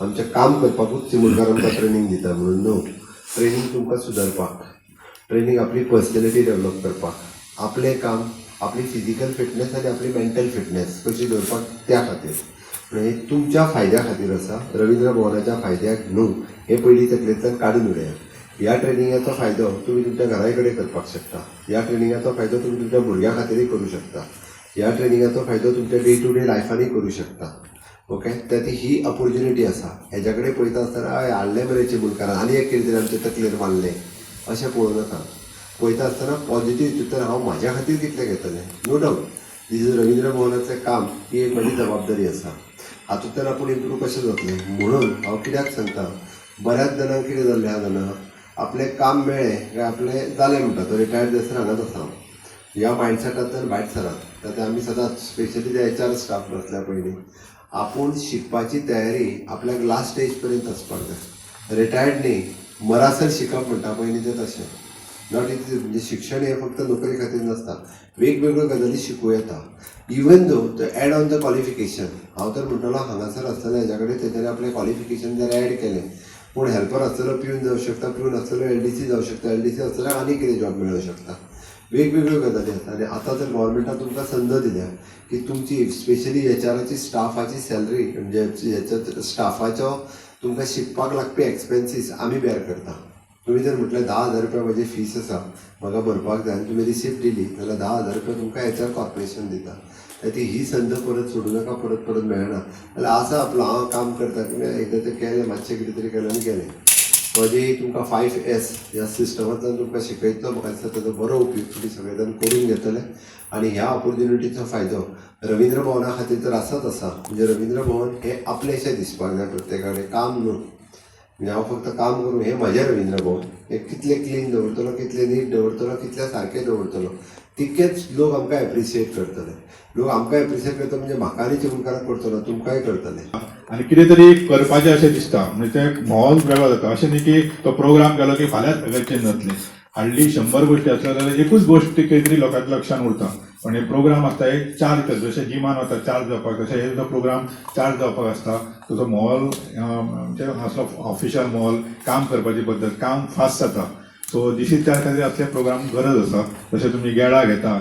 आमचें काम करपाकूच चिमूटकार आमकां ट्रेनिंग दिता म्हणून न्हू. ट्रेनिंग तुमकां सुदारपाक, ट्रेनिंग आपली पर्सनॅलिटी डेवलप करपाक, आपलें काम, आपली फिजिकल फिटनेस आनी आपली मेंटल फिटनेस कशी दवरपाक त्या खातीर. म्हणजे तुमच्या फायद्या खातीर आसा. रवींद्र भवनाच्या फायद्याक न्हू हे पयलीं तकलेंतल्यान काडून उडयात. ह्या ट्रेनिंगाचो फायदो तुमी तुमच्या घराय कडेन करपाक शकता. ह्या ट्रेनिंगाचो फायदो तुमी तुमच्या भुरग्यां खातीरय करूं शकता. ह्या ट्रेनिंगाचो फायदो तुमच्या डे टू डे लायफानय करूं शकता. ओके, तर ही ऑपॉर्च्युनिटी आसा. हेज्या कडेन पळयता आसतना हाडलें मरे चिमूटकारान आनी एक कितें तरी आमचे तकलेर मारलें अशें पळोवं नाका. पळयता आसतना पॉझिटीव चिंतन हांव म्हाज्या खातीर कितलें घेतलें. No doubt this is Ravindra भवनाचें काम ही एक म्हजी जबाबदारी आसा. हातूंतल्यान आपूण इम्प्रूव कशें जातलें म्हणून हांव कित्याक सांगता, बऱ्याच जाणांक कितें जाल्लें ह्या जाणां आपलें काम मेळ्ळें काय आपलें जालें म्हणटा तो रिटायर्ड जायसर हांगाच आसा. ह्या मायंडसेटांतल्यान भायर सरात. तर आमी सदांच स्पेशली ते HR स्टाफ आसल्या पयलीं आपूण शिकपाची तयारी आपल्याक लास्ट स्टेज पर्यंत आसपाक जाय. रिटायर्ड न्ही, मरासर शिकप म्हणटा पयलीं तें तशें नॉट इट. म्हणजे शिक्षण हें फक्त नोकरी खातीर नासता, वेगवेगळ्यो गजाली शिकूं येता. इवन दो तो एड ऑन द क्वॉलिफिकेशन. हांव तर म्हणटलो हांगासर आसतना हेज्या कडेन तेच्यानी आपलें क्वॉलिफिकेशन जर एड केलें. पूण हेल्पर आसतलो पिवन जावं शकता, पिवन आसतलो LDC जावं शकता, LDC आसतल्यार आनी कितें जॉब मेळूं शकता. वेगवेगळ्यो गजाली आसता. आनी आतां जर गव्हर्मेंटान तुमकां संद दिल्या की तुमची स्पेशली HRची स्टाफाची सॅलरी म्हणजे हेच्या स्टाफाचो तुमकां शिकपाक लागपी एक्सपेन्सीस आमी बेर करता. तुमी जर म्हटलें 10,000 रुपया म्हजी फीस आसा म्हाका भरपाक जाय आनी तुमी रिसिप्ट दिली जाल्यार 10,000 रुपया तुमकां HR कॉर्पोरेशन दिता. ती ही संद परत सोडूं नाका, परत परत मेळना. जाल्यार आसा आपलो हांव काम करता कित्याक एकदां तें केलें, मातशें कितें तरी केलें आनी गेलें. म्हणजे तुमकां 5S ह्या सिस्टमांतल्यान तुमकां शिकयतलो. म्हाका दिसता ताचो बरो उपयोग तुमी सगळे जाण करून घेतले. आनी ह्या ऑपॉर्च्युनिटीचो फायदो रवींद्र भवना खातीर तर आसाच आसा. म्हणजे रवींद्र भवन हे आपलेशें दिसपाक जाय प्रत्येका कडेन. काम न्हू म्हणजे हांव फक्त काम करूं हें म्हजें रवींद्र भवन. हें कितलें क्लीन दवरतलो, कितलें नीट दवरतलो, कितलें सारकें दवरतलो तितकेच लोक आमकां एप्रिशिएट करतले. लोक आमकां एप्रिशिएट करता म्हणजे म्हाका आनी चिमूटकाराक करतलो, तुमकांय करतले. आनी कितें तरी करपाचें अशें दिसता. म्हणजे तें माहोल वेगळो जाता. अशें न्ही की तो प्रोग्राम केलो की फाल्यां सगळें चेंज जातलें. हार्डली 100 गोश्टी आसल्यो जाल्यार एकूच गोश्ट खंय तरी लोकांच्या लक्षान उरता. पण हे प्रोग्राम आसता एक चार्ज करता. जशें जिमान वता चार्ज जावपाक, तशें हे सुद्दां प्रोग्राम चार्ज जावपाक आसता. तुजो माहोल म्हणजे असलो ऑफिशियल माहोल, काम करपाची पद्दत, काम फास्ट जाता. सो दिस इज त्या खातीर असले प्रोग्राम गरज आसा. जशें तुमी गेळा घेता